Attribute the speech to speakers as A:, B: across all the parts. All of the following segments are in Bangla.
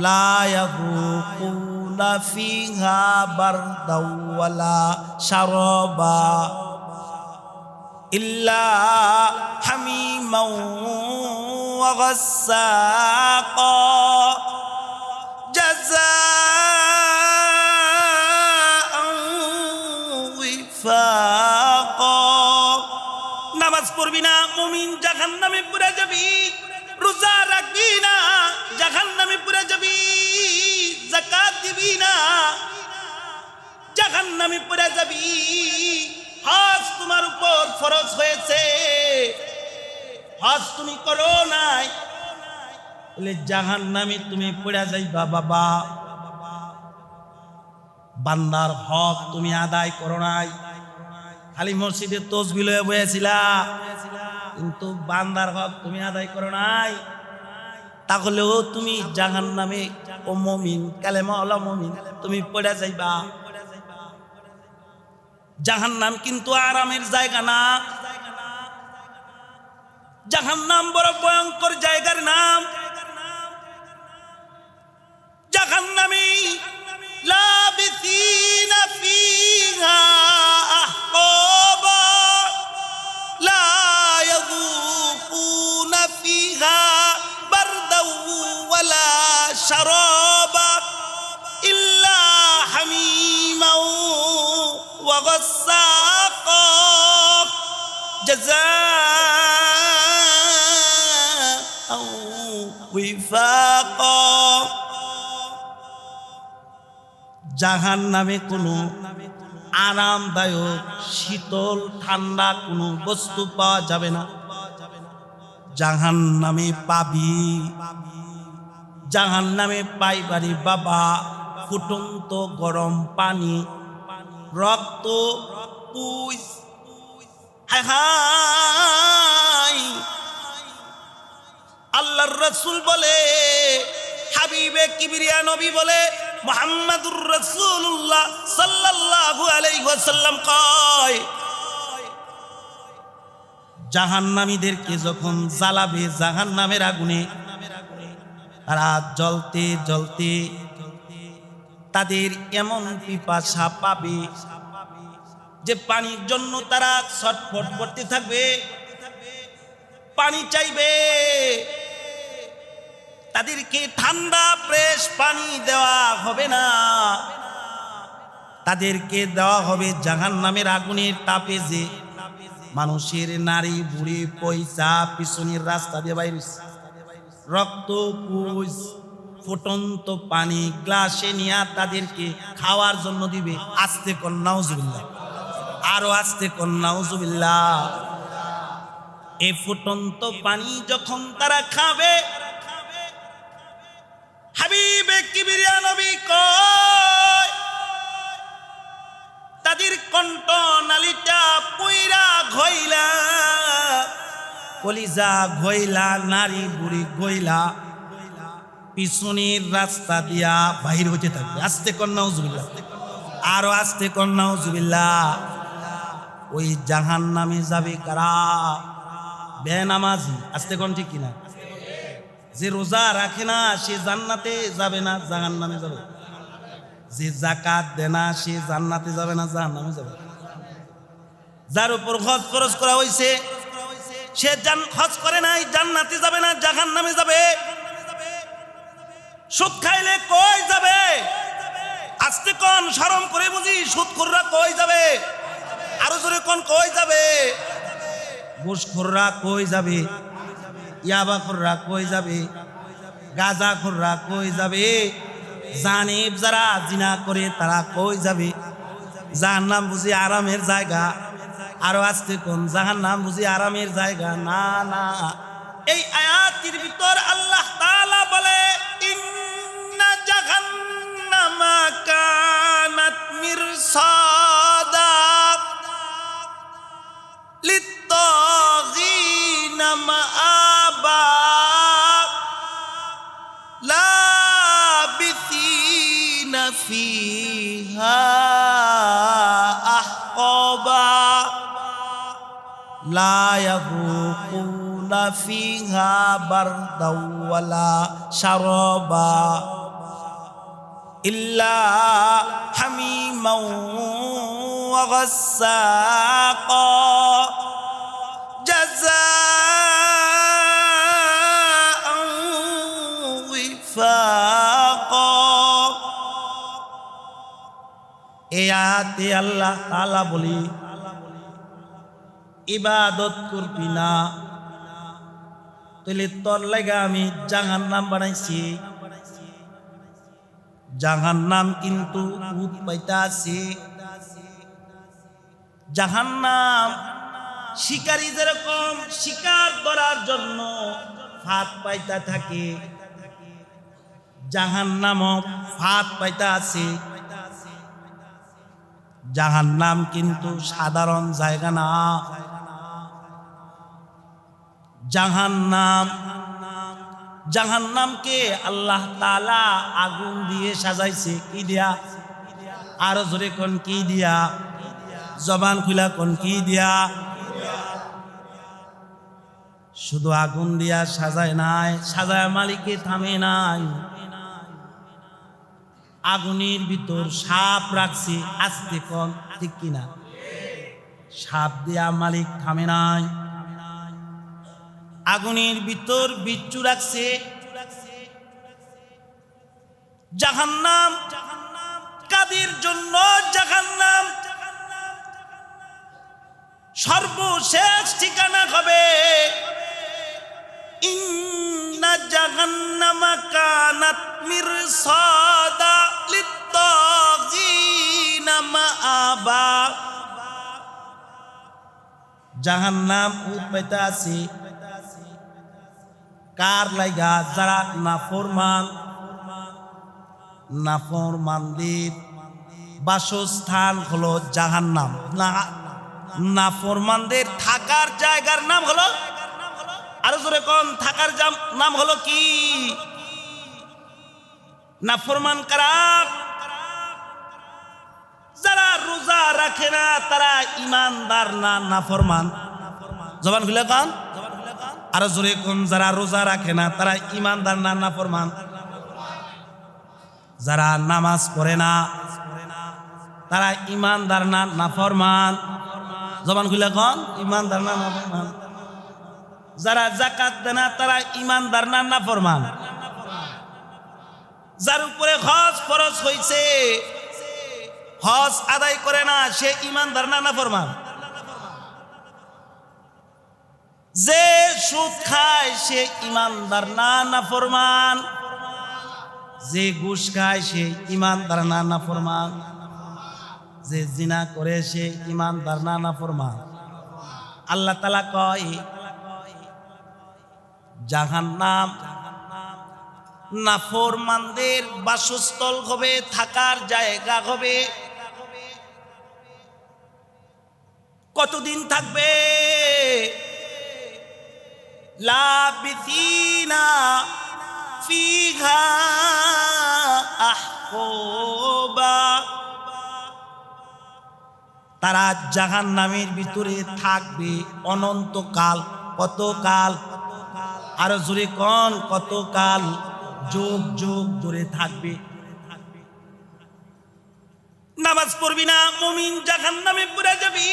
A: লা ইয়াযুকুনা ফিহা বারদাও ওয়ালা শারাবা ইল্লা হামিমান ওয়া গাসসাকা জাযাআন ওয়িফাকা। নামাজ পড়বি না মুমিন জাহান্নামে পুরে যাবি, রোজা রাখবি না জাহান্নামে পুরে যাবি, যাকাত দিবি না জাহান্নামে পুরে যাবি। হজ তোমার উপর ফরজ হয়েছে, হজ তুমি করো নাই বলে জাহান্নামে তুমি পড়ে যাইবা। বাবা, বান্দার হক তুমি আদায় করো নাই, খালি মসজিদে তসবিহ লয়ে বসেছিলা, কিন্তু বান্দার হক তুমি আদায় করো নাই। তাহলেও তুমি জাহান্নামে ও মুমিন কালেমাওয়ালা মুমিন তুমি পড়ে যাইবা। জাহান্নাম কিন্তু আরামের জায়গা না, জাহান্নাম বড় ভয়ঙ্কর জায়গার নাম। জাহান্নামী লাবিসিনা ফিহা আহকাবা লা ইয়াযুকুনা ফিহা বারদাও ওয়ালা শারাবা ইল্লা হামিমান ওয়া গাসসাকা জাযাআন ওয়িফাকা। জাহান্নামে কোনো আরামদায়ক শীতল ঠান্ডা কোনো বস্তু পাওয়া যাবে না। জাহান্নামে পাবি, জাহান্নামে পাইবারি বাবা ফুটন্ত গরম পানি, রক্ত, পুষ। হায় হায়, আল্লাহর রাসূল বলে, হাবিবে কিবরিয়া নবী বলে, মুহাম্মাদুর রাসূলুল্লাহ সাল্লাল্লাহু আলাইহি ওয়াসাল্লাম কয়, জাহান্নামীদেরকে যখন জ্বালাবে জাহান্নামের আগুনে, তারা জ্বলতে জ্বলতে তাদের এমন পিপাসা পাবে যে পানির জন্য তারা ছটফট করতে থাকবে, পানি চাইবে। তাদেরকে ঠান্ডা ফ্রেশ পানি দেওয়া হবে না, তাদেরকে দেওয়া হবে জাহান্নামের আগুনের তাপে। যে মানুষের নারী বুড়ি পয়সা পিছনের রাস্তা দিয়ে বাইরে, রক্ত, পুষ, ফুটন্ত পানি গ্লাসে নিয়ে তাদেরকে খাওয়ার জন্য দিবে। আস্তে কর নাউজুবিল্লাহ, আরো আস্তে কর নাউজুবিল্লাহ। এই ফুটন্ত পানি যখন তারা খাবে, হাবিবে কিবরিয়া নবী কয়, তাদের কণ্ঠ নালীটা পুইরা ঘইলা, কলিজা ঘইলা, নারী বুড়ি ঘইলা পিছনের রাস্তা দিয়া বাহির হতে থাকবে। আস্তে কর নাউজুবিল্লাহ, আরো আস্তে কর নাউজুবিল্লাহ। ওই জাহান্নামে যাবে কারা? বেনামাজি। আস্তে কোন ঠিক কিনা? যে রোজা রাখে না সে জান্নাতে যাবে না জাহান্নামে যাবে। যে যাকাত দেয় না সে জান্নাতে যাবে না জাহান্নামে যাবে। যার উপর হজ ফরজ করা হয়েছে সে হজ করে নাই, জান্নাতে যাবে না জাহান্নামে যাবে। সুদ খাইলে কই যাবে? আস্তে কোন, শরম করে বুঝি। সুদখোররা কই যাবে? আরো জোরে কোন, কই যাবে? ঘুষখোররা কই যাবে? ইয়াবাখোররা কই যাবে? গাঁজাখোররা কই যাবে? জানিব যারা জিনা করে তারা কই যাবে? জাহান্নাম বুঝি আরামের জায়গা? আরো আস্তে কোন, জাহান্নাম বুঝি আরামের জায়গা? না না। এই আয়াতের ভিতর আল্লাহ তাআলা বলে, ইন্না জাহান্নামা কানাত মিরসাদা লিত্তাগিনা মাআবা লাবিসিনা ফিহা আহকাবা লা ইয়াযুকুনা ফিহা বারদাও ওয়ালা শারাবা ইল্লা হামিমাও ওয়া গাসসাকা জাযাআন উইফাকা। এই আয়াতে আল্লাহ তাআলা বলি ইবাদত করবি না তাহলে তোর লাগা আমি জাহান্নাম বানাইছি। জাহান্নাম কিন্তু ভূত পাইতা আছে। জাহান্নাম শিকারী যেরকম শিকার ধরার জন্য ফাঁদ পাইতা থাকে, জাহান্নামও ফাঁদ পাইতা আছে। জাহান্নাম কিন্তু সাধারণ জায়গা না। জাহান্নামকে আল্লাহ তাআলা আগুন দিয়ে সাজাইছে। কি দিয়া? আরো জোরে কোন কি দিয়া? জবান খুলা কোন কি দিয়া? শুধু আগুন দিয়া সাজায় নাই, সাজায় মালিকে থামে নাই। আগুনের ভিতর সাপ রাখছে, আস্তে কম, ঠিক কিনা? সাপ দিয়া মালিক থামে নাই। আগুনের ভিতর বিচ্ছু রাখছে। জাহান্নাম কাদের জন্য? জাহান্নাম সর্বশেষ ঠিকানা হবে ইন্না জাহান্নামা কানাত মিরসাদা লিত্তাগিনা মাআবা। জাহান্নাম উৎপাইতা আছে কার লাইগা? যারা নাফরমানদের বাসস্থান হলো জাহান্নাম। নাফরমানদের থাকার জায়গার নাম হলো, আরো জোরে কোন, থাকার নাম হলো কি? নাফরমান কারা? যারা রোজা রাখে না তারা ইমানদার না নাফরমান? জবান খুলে কান, আরো জোরে কোন, যারা রোজা রাখে না তারা ইমানদার না নাফরমান? যারা নামাজ পড়ে না তারা ইমানদার না নাফরমান? জবান খুলে কোন, ইমানদার না নাফরমান? যারা যাকাত দেয় না তারা ইমানদার না নাফরমান? যার উপরে হজ ফরজ হইছে হজ আদায় করে না সে ইমানদার না নাফরমান? যে সুদ খায় সে ইমানদার না নাফরমান? যে ঘুষ খায় সে ইমানদার না নাফরমান? যে জিনা করে সে ইমানদার না নাফরমান? আল্লাহ তাআলা কয় জাহান্নাম নাফরমানদের বাসস্থল হবে, থাকার জায়গা হবে। কতদিন থাকবে? লাবিথিনা ফিহা আহকবা। তারা জাহান্নামের ভিতরে থাকবে অনন্তকাল। কতকাল? আরো জোরে কোন, কতকাল? যুগ যুগ ধরে থাকবে। নামাজ পড়বি না মুমিন জাহান্নামে পুরে যাবি।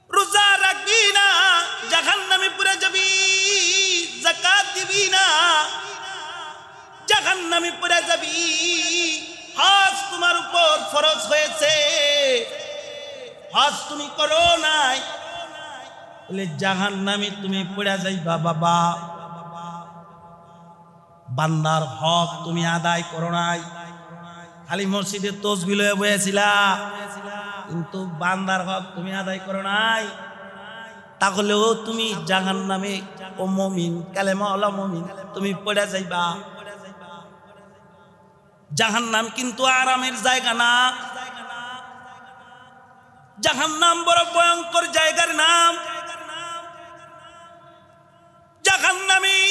A: রোজা রাখবি না জাহান্নামে পুরে যাবি। যাকাত দিবি না জাহান্নামে পুরে যাবি। হজ তোমার উপর ফরজ হয়েছে, হজ তুমি করো নাই, বলে জাহান্নামে তুমি পড়ে যাইবা। বাবা, বান্দার হক তুমি আদায় করো নাই। খালি মসজিদে তসবিহ লয়ে বসেছিলা, কিন্তু বান্দার হক তুমি আদায় করো নাই। তাহলেও তুমি জাহান্নামে ও মুমিন, কালেমা ওয়ালা মুমিন, তুমি পড়ে যাইবা। জাহান্নাম কিন্তু আরামের জায়গা না। জাহান্নাম বড় ভয়ঙ্কর জায়গার নাম। জাহান্নামী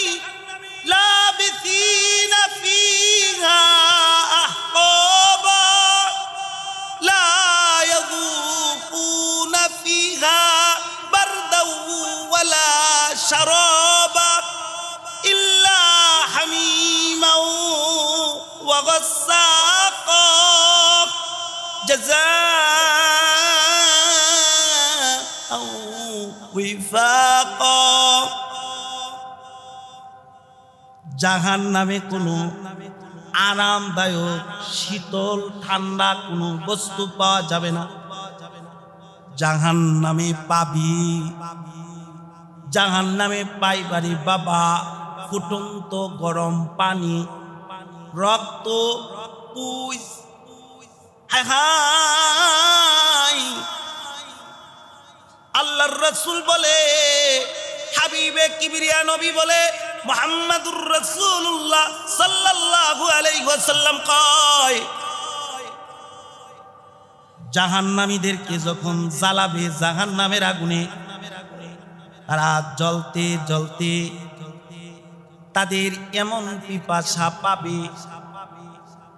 A: লাবিথিনা ফিহা আহকাবা লা ইয়াযুকুনা ফিহা বারদাও ওয়ালা শারাবা ইল্লা হামিমাও وغساق جزاء وفاقا জাহান্নামে কোনো আরামদায়ক শীতল ঠান্ডা কোনো বস্তু পাওয়া যাবে না। জাহান্নামে পাবি, জাহান্নামে পাইবারি বাবা ফুটন্ত গরম পানি, রক্ত, পুষ। হায় হায়, আল্লাহর রাসূল বলে, হাবিবে কিবরিয়া নবী বলে, মুহাম্মাদুর রাসূলুল্লাহ সাল্লাল্লাহু আলাইহি ওয়াসাল্লাম কয়, জাহান্নামীদেরকে যখন জ্বালাবে জাহান্নামের আগুনে, তারা জ্বলতে জ্বলতে তাদের এমন পিপাসা পাবে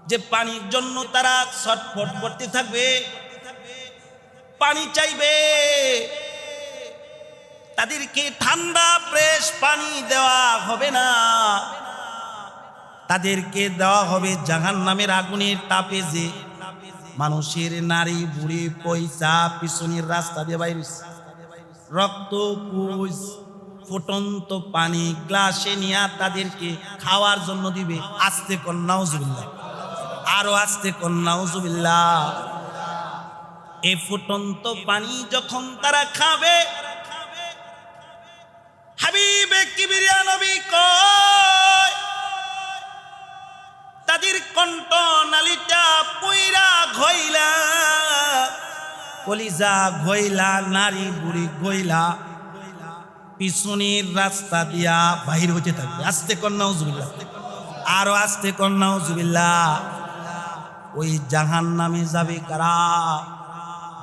A: যে পানির জন্য তারা ছটফট করতে থাকবে, পানি চাইবে। তাদেরকে ঠান্ডা ফ্রেশ পানি দেওয়া হবে না, তাদেরকে দেওয়া হবে জাহান্নামের আগুনের তাপে। যে মানুষের নারী বুড়ি পয়সা পিছনের রাস্তা দিয়ে বাইরে, রক্ত, পুষ, ফুটন্ত পানি গ্লাসে নিয়ে তাদেরকে খাওয়ার জন্য দিবে। আস্তে কর নাউজুবিল্লাহ, আরো আস্তে কর নাউজুবিল্লাহ। এই ফুটন্ত পানি যখন তারা খাবে, হাবিবে কিবরিয়া নবী কয়, তাদের কণ্ঠ নালীটা পুইরা ঘইলা, কলিজা ঘইলা, নারী বুড়ি ঘইলা পিছনের রাস্তা দিয়া বাহির হতে থাকবে। আস্তে কর নাউজুবিল্লাহ, আরো আস্তে কর নাউজুবিল্লাহ। ওই জাহান্নামে যাবে কারা?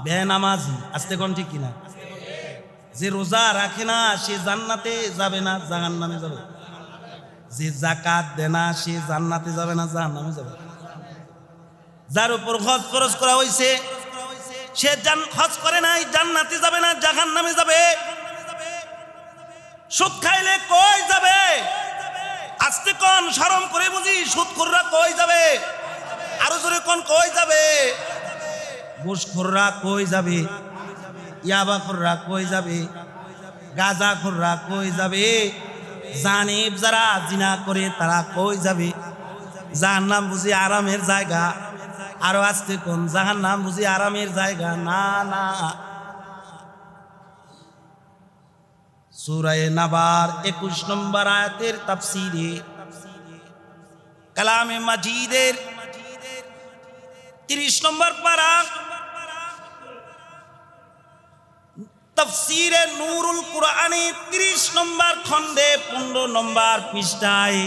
A: বেনামাজি। আস্তে কর ঠিক কিনা? যে রোজা রাখে না সে জান্নাতে যাবে না, জাহান্নামে যাবে। যে যাকাত দেয় না সে জান্নাতে যাবে না, জাহান্নামে যাবে। যার উপর হজ খরচ করা হয়েছে সে হজ করে নাই, জান্নাতে যাবে না, জাহান্নামে যাবে। সুদ খাইলে কই যাবে? আস্তে কোন, শরম করে বুঝি। সুদখোররা কই যাবে? আরো জোরে কোন, কই যাবে? ঘুষখোররা কই যাবে? ইয়াবাখোররা কই যাবে? গাঁজাখোররা কই যাবে? জানিব যারা জিনা করে তারা কই যাবে? জাহান্নাম বুঝি আরামের জায়গা? আরো আস্তে কোন, জাহান্নাম বুঝি আরামের জায়গা? না না। সূরা নাবার 21 নম্বর আয়াতের তাফসীরে কালামে মাজিদের 30 নম্বর পারা, তাফসীরে নূরুল কুরআনে 30 নম্বর খণ্ডে 15 নম্বর পৃষ্ঠায়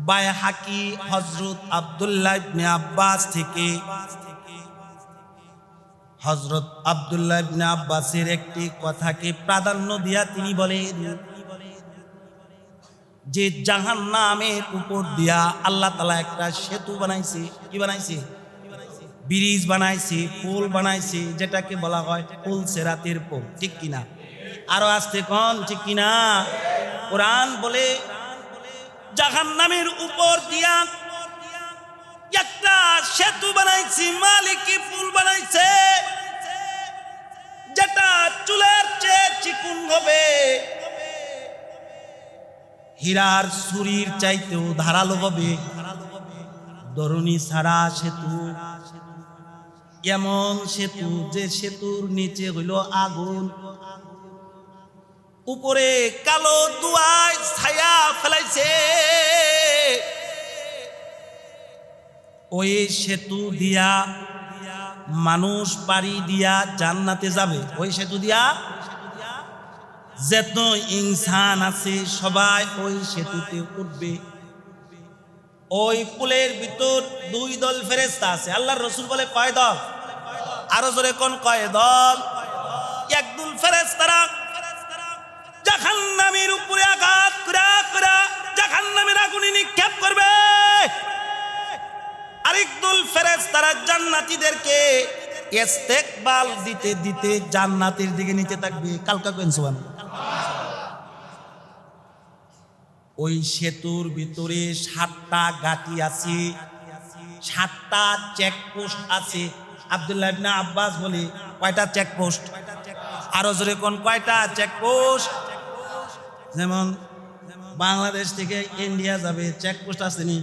A: বাইহাকি হযরত আব্দুল্লাহ ইবনে আব্বাস থেকে, হযরত আব্দুল্লাহ ইবনে আব্বাসের একটি কথাকে প্রাধান্য দিয়া তিনি বলেন যে জাহান্নামের উপর দিয়া আল্লাহ তাআলা একটা সেতু বানাইছে। কি বানাইছে? ব্রিজ বানাইছে, পুল বানাইছে, যেটাকে বলা হয় পুল সিরাতের পুল। ঠিক কিনা? আরো আস্তে কোন, ঠিক কিনা? কোরআন বলে জাহান্নামের উপর দিয়া একটা সেতু বানাইছি, মালিকি পুল বানাইছে, যেটা চুলের চেয়ে চিকুন হবে, হীরার ছুরির চাইতেও ধারালো হবে। দরুনি ছাড়া সেতু, এমন সেতু যে সেতুর নিচে হইল আগুন, উপরে কালো দুয়ায় ছায়া ফেলাইছে। ওই সেতু দিয়া মানুষ পাড়ি দিয়া জান্নাতে যাবে। ওই সেতু দিয়া যত ইনসান আছে সবাই ওই সেতুতে উঠবে। ওই পুলের ভিতর 2 দল ফেরেশতা আছে। আল্লাহর রাসূল বলে কয় দল? আরো জোরে কোন, কয় দল? একদল ফেরেশতারা জাহান্নামের উপরে আঘাত করা করা জাহান্নামের আগুনে নিক্ষেপ করবে। আরেক দল ফেরেশতারা জান্নাতীদেরকে ইস্তেকবাল দিতে দিতে জান্নাতের দিকে নিতে থাকবে। কালকা কোন সুবহানাল্লাহ। ওই সেতুর ভিতরে 7টা ঘাঁটি আছে, 7টা চেকপোস্ট আছে। আব্দুল্লাহ ইবনে আব্বাস বলে কয়টা চেকপোস্ট? আরো জোরে কোন কয়টা চেকপোস্ট? যেমন বাংলাদেশ থেকে ইন্ডিয়া যাবে চেকপোস্ট আসেনি?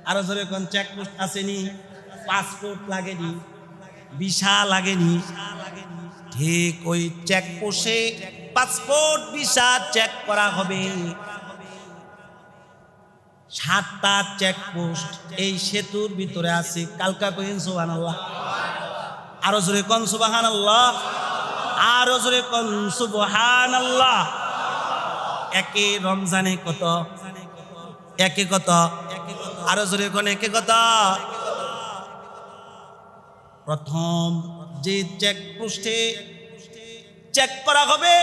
A: আরো জোরে কোন চেকপোস্ট আসেনি? পাসপোর্ট লাগেনি, ভিসা লাগেনি। ঠিক ওই চেকপোস্টে পাসপোর্ট ভিসা চেক করা হবে। 7টা চেকপোস্ট এই সেতুর ভিতরে আছে। কালকা কইন সুবহানাল্লাহ, আরো জোরে কোন সুবহানাল্লাহ, আরো জোরে কোন সুবহানাল্লাহ। একে রমজানে কত? একে কত? আরো জোরে কোন একে কত? প্রথম যে চেকপোস্টে চেক করা হবে,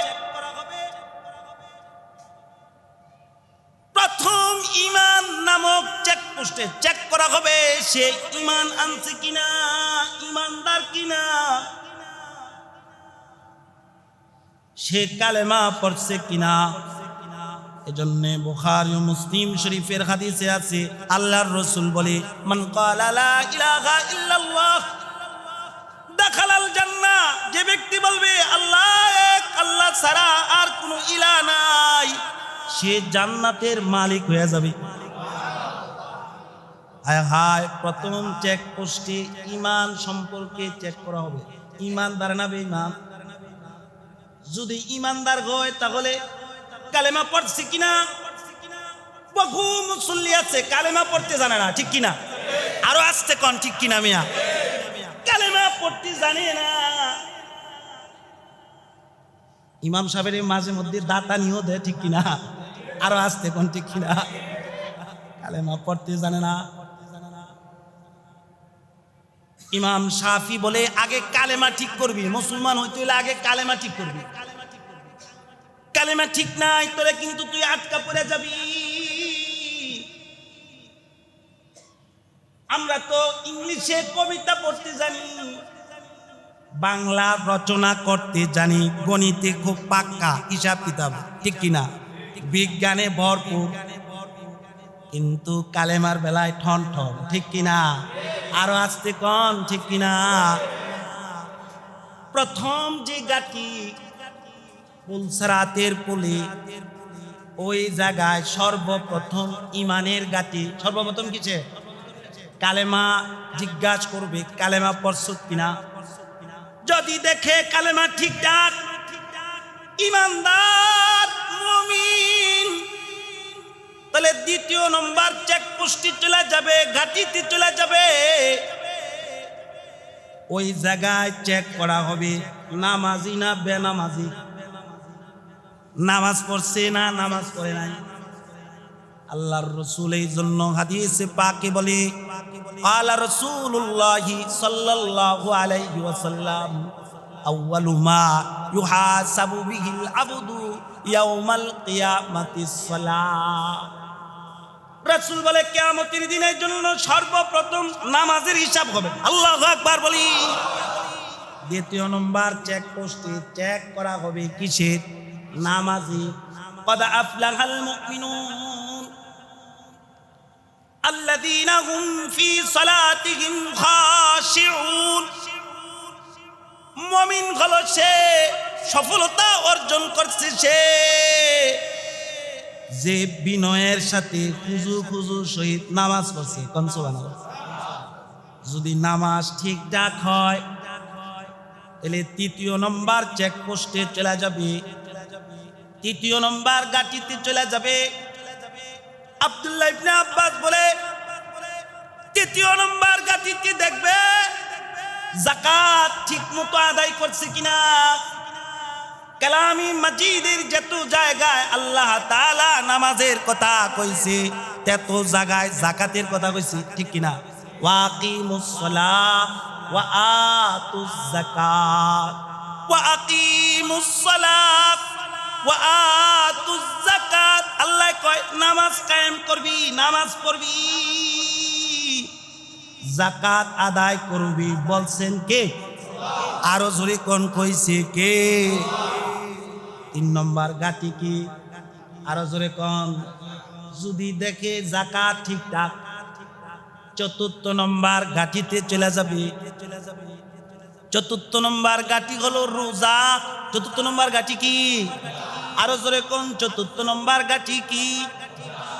A: প্রথম ঈমান নামক চেকপোস্টে চেক করা হবে সে ঈমান আনছে কিনা, ঈমানদার কিনা, সে কালেমা পড়ছে কিনা। এজন্য বুখারী ও মুসলিম শরীফের হাদিসে আছে, আল্লাহর রাসূল বলে, মান ক্বালা লা ইলাহা ইল্লাল্লাহ দাখালাল জান্নাহ। যে ব্যক্তি বলবে আল্লাহ এক, আল্লাহ ছাড়া আর কোনো ইলাহ নাই, সে জান্নাতের মালিক হয়ে যাবে। হায় হায়, প্রথম চেকপোস্টে ঈমান সম্পর্কে চেক করা হবে। ঈমানদার না বেঈমান? যদি ঈমানদার হয় তাহলে কালেমা পড়ছে কিনা। বহু মুসল্লি আছে কালেমা পড়তে জানে না, ঠিক কিনা? আরো আসতে কোন ঠিক কিনা মিয়া? কালেমা পড়তে জানে না। ইমাম সাহেবের মাঝে মধ্যে দাতা নিয়েও দেয়, ঠিক কিনা? আরো আসতে কোন ঠিক কিনা? কালেমা পড়তে জানে না। ইমাম শাফি বলে আগে কালেমা ঠিক করবি, মুসলমান হইতে হলে আগে কালেমা ঠিক করবি। কালেমা ঠিক নাই তোরে কিন্তু তুই আটকা পড়ে যাবি। আমরা তো ইংলিশে কবিতা পড়তে জানি, বাংলা রচনা করতে জানি, গণিতে খুব পাক্কা, হিসাব কিতাব, ঠিক কিনা? বিজ্ঞানে ভরপুর, কিন্তু কালেমার বেলায় ঠন ঠন, ঠিক কিনা? আরো আসতে কোন ঠিক কিনা? প্রথম যে গাটি পুলসরাতের পুলি, ওই জায়গায় সর্বপ্রথম ইমানের গাটি, সর্বপ্রথম কিছে? কালেমা জিজ্ঞাসা করবে কালেমা পড়ছত কিনা। যদি দেখে কালেমা ঠিকঠাক, ইমানদার মুমিন, তাহলে দ্বিতীয় নম্বর চেকপোস্টে চলে যাবে, ঘাটিতে চলে যাবে। ওই জায়গায় চেক করা হবে নামাজি না বেনামাজি, নামাজ পড়ছে না নামাজ পড়ে নাই। আল্লাহর রাসূল এই জন্য হাদিসে পাকে বলে, ক্বালা রাসূলুল্লাহি সাল্লাল্লাহু আলাইহি ওয়াসাল্লাম, আউয়ালু মা ইউহাসাবু বিহিল আবদু ইয়াউমাল কিয়ামাতিস সালাহ। রাসূল বলে কিয়ামতের দিনের জন্য সর্বপ্রথম নামাজের হিসাব হবে। আল্লাহু আকবার বলি। দ্বিতীয় নম্বর চেকপোস্টে চেক করা হবে কিসের? নামাজি। قد أفلح المؤمنون الذين هم في صلاتهم خاشعون। মুমিন হলো সে, সফলতা অর্জন করছে সে, যে বিনয়ের সাথে খুজু সহিত নামাজ পড়ছে। কোন সুবহানাল্লাহ। যদি নামাজ ঠিকঠাক হয় তাহলে তৃতীয় নম্বর চেকপোস্টে চলে যাবে, তৃতীয় নম্বর গাটিতে চলে যাবে। আব্দুল্লাহ ইবনে আব্বাস বলে তৃতীয় নম্বর গাটিতে দেখবে যাকাত ঠিক মতো আদায় করছে কিনা। কালামি মাজিদের যত জায়গায় আল্লাহ তাআলা নামাজের কথা কইছে, তত জায়গায় যাকাতের কথা কইছে, ঠিক কিনা? ওয়াকিমুস সালাহ ওয়া আতুজ যাকাত, ওয়া আকিমুস সালাত ওয়া আতুজ যাকাত। আল্লাহ কয় নামাজ কায়েম করবি, নামাজ পড়বি, যাকাত আদায় করবি। বলছেন কে? আরো জোরে কোন কইছে কে? তিন নম্বর গাটি কি? আরো জোরে কোন। যদি দেখে যাকাত ঠিকঠাক, চতুর্থ নম্বর গাঠিতে চলে যাবে। চতুর্থ নম্বর গাঠি হলো রোজা। চতুর্থ নম্বর গাঠি কি? আরো জোরে কোন? চতুর্থ নম্বর গাঠি কি?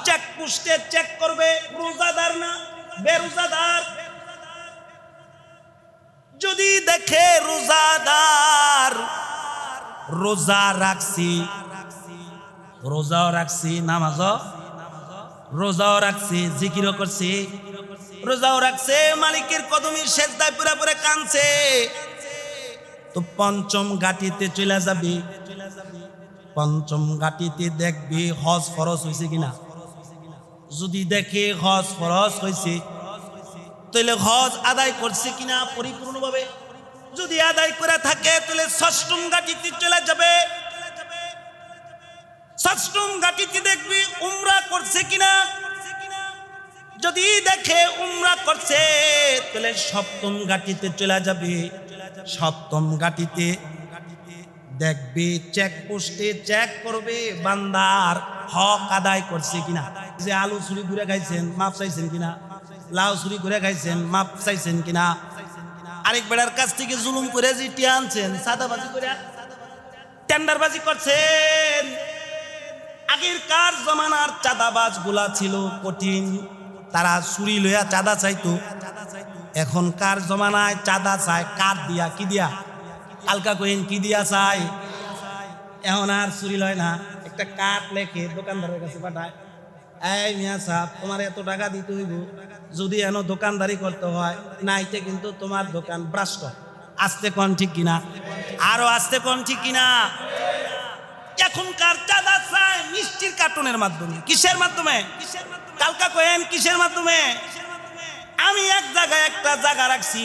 A: চেক পোস্টে চেক করবে রোজাদার না বেরোজাদার। যদি দেখে রোজাদার রোজা রাখছি, রোজাও রাখছি, নামাজও রোজাও রাখছে, জিকিরও করছে, রোজাও রাখছে, মালিকের কদমে সেজদায় পুরা পুরা কাঁদছে, তো পঞ্চম গাটিতে চলে যাবে। পঞ্চম গাটিতে দেখবি হজ ফরজ হয়েছে কিনা। যদি দেখে হজ ফরজ হয়েছে, তাহলে হজ আদায় করছে কিনা পরিপূর্ণভাবে। যদি আদায় করে থাকে তাহলে ষষ্ঠম গাটিতে চলে যাবে। ষষ্ঠম গাটিতে দেখবি উমরা করছে কিনা। যদি দেখে উমরা করছে তাহলে সপ্তম গাটিতে চলে যাবে। সপ্তম গাটিতে দেখবি চেক পোস্টে চেক করবে বান্দার হক আদায় করছে কিনা। যে আলু চুরি করে খাইছেন মাপ চাইছেন কিনা, লাউ চুরি করে খাইছেন মাপ চাইছেন কিনা, আরেক বেড়ার কাছ থেকে জুলুম করে যে টিয়া আনছেন, সাদাবাজি করে টেন্ডারবাজি করছেন। আগের কার জমানার চাঁদাবাজ গুলা ছিল কঠিন, তারা চুরি লইয়া চাঁদা চাইতো। এখনকার জমানায় চাঁদা চায় কাঠ দিয়া, কি দিয়া? কালকা কইন কি দিয়া চাই। এখন আর চুরি লয় না, একটা কাঠ লেখে দোকানদারের কাছে পাঠায়, এই মিয়া সাহেব তোমার এত টাকা দিতে হইব, যদি এন দোকানদারি করতে হয় নাইতে কিন্তু তোমার দোকান ভ্রষ্ট। আস্তে কোন ঠিক কিনা, আরো আস্তে কোন ঠিক কিনা। এখনকার চাঁদা চায় মিষ্টির কার্টুনের মাধ্যমে। কিসের মাধ্যমে? কালকা কয়েন কিসের মাধ্যমে? আমি এক জায়গায় একটা জায়গা রাখছি,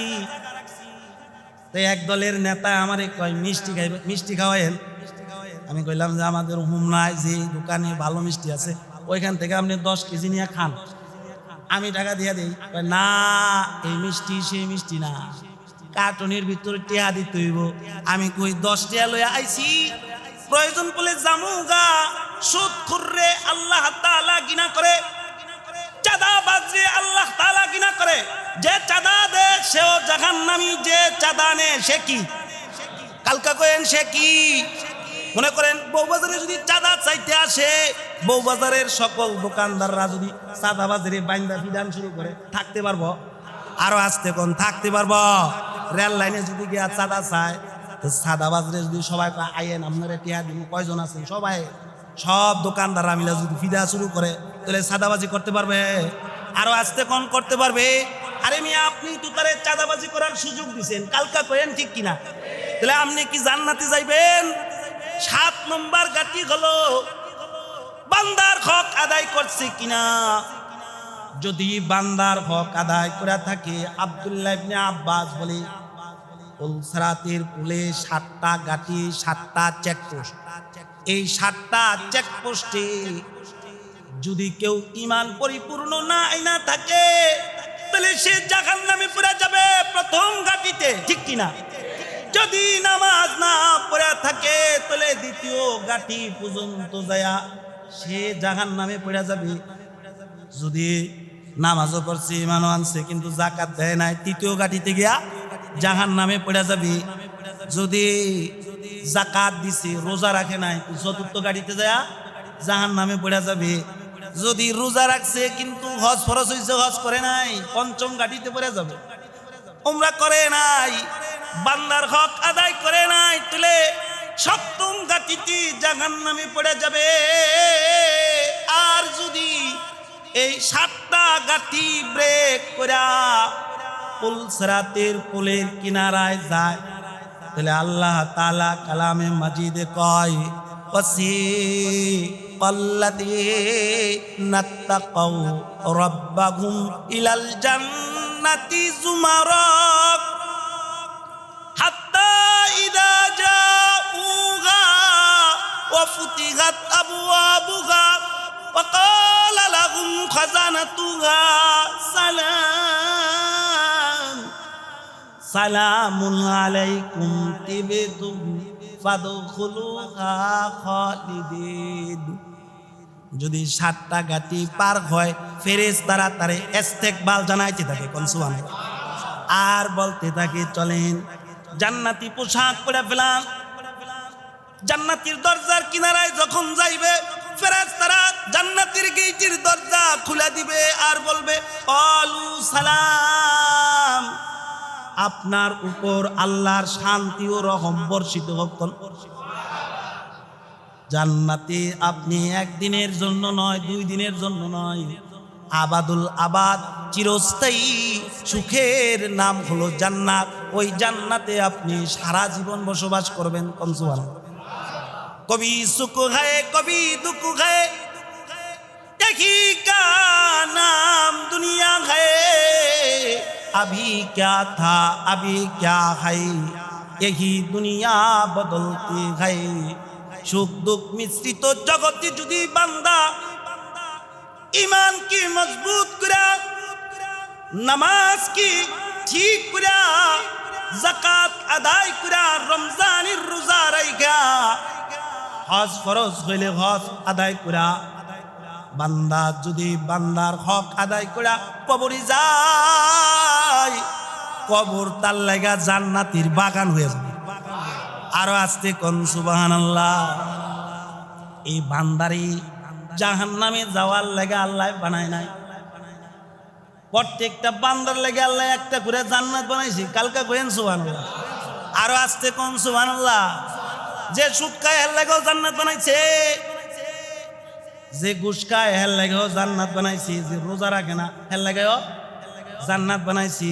A: তো এক দলের নেতা আমারে কয় মিষ্টি খাইবে, মিষ্টি খাওয়াইন। আমি কইলাম যে আমাদের হুমনায় যে দোকানে ভালো মিষ্টি আছে ওইখান থেকে আপনি 10 কেজি নিয়ে খান, আমি টাকা দিয়ে দিই। না, এই মিষ্টি সেই মিষ্টি না, কার্টুনের ভিতরে টিয়া দিতে হইব। আমি কই 10 টিয়া লইয়া আইছি, প্রয়োজন পড়লে জামুগা। সুদ খুররে আল্লাহ তাআলা ঘৃণা করে, চাঁদাবাজরে আল্লাহ তাআলা ঘৃণা করে। যে চাঁদা দেয় সেও জাহান্নামী, যে চাঁদা নেয় সে কি? কালকা কয়েন সে কি? মনে করেন বউবাজারে যদি চাঁদা চাইতে আসে, বউবাজারের সকল দোকানদাররা যদি চাঁদাবাজারে বাইন্দা বিধান শুরু করে, থাকতে পারবো? আরো আসতে কোন থাকতে পারবো? রেল লাইনে যদি গিয়া চাঁদা চায়, তো চাঁদাবাজারে যদি সবাই আইয়েন আপনারা টিয়া দিন, কয়জন আছেন সবাই, সব দোকানদাররা মিলে যদি ফিদা শুরু করে, তাহলে চাঁদাবাজি করতে পারবে? আরো আসতে কোন করতে পারবে? আরে মিয়া আপনি তো তারে চাঁদাবাজি করার সুযোগ দিচ্ছেন, কালকা কয়েন ঠিক কিনা। তাহলে আপনি কি জান্নাতে যাইবেন? 7 নম্বর গাটি হলো বান্দার হক আদায় করছে কিনা। যদি বান্দার হক আদায় করে থাকে, আব্দুল্লাহ ইবনে আব্বাস বলে সিরাতের কুলে 7টা গাটি, 7টা চেকপোস্ট। এই 7টা চেকপোস্টে যদি কেউ ইমান পরিপূর্ণ না থাকে, তাহলে সে জাহান্নামে পড়ে যাবে প্রথম গাটিতে, ঠিক কিনা। যদি নামাজ না পড়ে থাকে তাহলে দ্বিতীয় গাটি পর্যন্ত যায়া সে জাহান্নামে পড়ে যাবে। যদি নামাজও পড়ছে, ইমানও আনছে, কিন্তু যাকাত দেয় নাই, তৃতীয় গাটিতে গিয়া জাহান্নামে পড়ে যাবে। যদি যাকাত দিছে, রোজা রাখে নাই, চতুর্থ গাটিতে যায়া জাহান্নামে পড়ে যাবে। যদি রোজা রাখছে কিন্তু হজ ফরজ হইছে, হজ করে নাই, পঞ্চম গাটিতে পড়ে যাবে। উমরা করে নাই, বান্দার হক আদায় করে নাই, তাহলে সপ্তম গাটিতে জাহান্নামে পড়ে যাবে। আর যদি এই 7টা গাটি ব্রেক করা পুল সিরাতের পুলের কিনারায় যায়, তাহলে আল্লাহ তাআলা কালামে মাজিদে কয়, ওয়াসিকাল্লাযীনা তাকাউ রাব্বাহুম ইলাল জান্নাতি যুমারা হাত্তা ইযা জাউহা ওয়া ফুতিহাত আবওয়াবুহা ওয়া ক্বালা লাহুম খাযানাতুহা সালামুন আলাইকুম তিবতুম ফাদখুলুহা খালিদিন। যদি 7টা ঘাটি পার হয় ফেরেশতারা তারে ইস্তেকবাল জানাইতে থাকে কোন সুবহানাল্লাহ আর বলতে থাকে চলেন জান্নাতি পোশাক পরে ফেলান জান্নাতের দরজার কিনারায় যখন যাইবে ফেরেশতারা জান্নাতের গেটের দরজা খুলে দিবে আর বলবে অলু সালাম আপনার উপর আল্লাহর শান্তি ও রহম বর্ষিত হোক জান্নাতে আপনি একদিনের জন্য নয় 2 দিনের জন্য নয় আবাদুল আবাদ চিরস্থায়ী সুখের নাম হলো জান্নাত ওই জান্নাতে আপনি সারা জীবন বসবাস করবেন কোন সুবহানাল্লাহ कभी सुख है कभी दुख है एक ही का नाम दुनिया है अभी क्या था अभी क्या है यही दुनिया बदलती है सुख दुख मिश्रित जगते जुदी बंदा ईमान की मजबूत करा नमाज की ठीक करा ज़कात अदाय करा रमजान रोजा रखा হজ ফরজ হইলে হজ আদায় করা বান্দা যদি বান্দার হক আদায় করা কবরে যায় কবর তার লাগা জান্নাতের বাগান হয়ে যাবে আরো আসতে কোন সুবহানাল্লাহ এই বান্দারি জাহান্নামে যাওয়ার লাগা আল্লাহ বানায় নাই প্রত্যেকটা বান্দার লাগা আল্লাহ একটা করে জান্নাত বানাইছে কালকা কইেন সুবহানাল্লাহ আরো আসতে কোন সুবহানাল্লাহ যে সুদ খায় এর লাগেও জান্নাত বানাইছে যে ঘুষ খায় এর লাগেও জান্নাত বানাইছে যে রোজা রাখে না এর লাগেও জান্নাত বানাইছি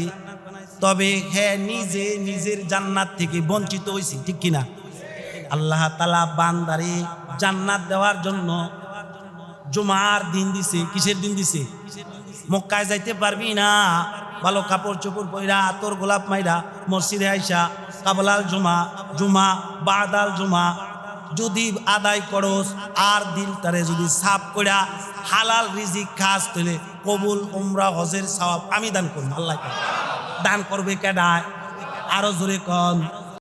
A: তবে হ্যাঁ নিজে নিজের জান্নাত থেকে বঞ্চিত হইছে ঠিক কিনা আল্লাহ তাআলা বান্দারে জান্নাত দেওয়ার জন্য জুমার দিন দিছে কিসের দিন দিছে মক্কায় যাইতে পারবি না ভালো কাপড় চোপড় পইরা আতর গোলাপ মাইরা মসজিদে আইসা কাবলাল জুমা জুমা বাদাল জুমা যদি আদায় করস আর দিলটারে যদি সাফ কইরা হালাল রিজিক খাস তলে কবুল উমরা হজের সওয়াব আমি দান করব আল্লাহ দান করবে কেডা আরো জোরে কোন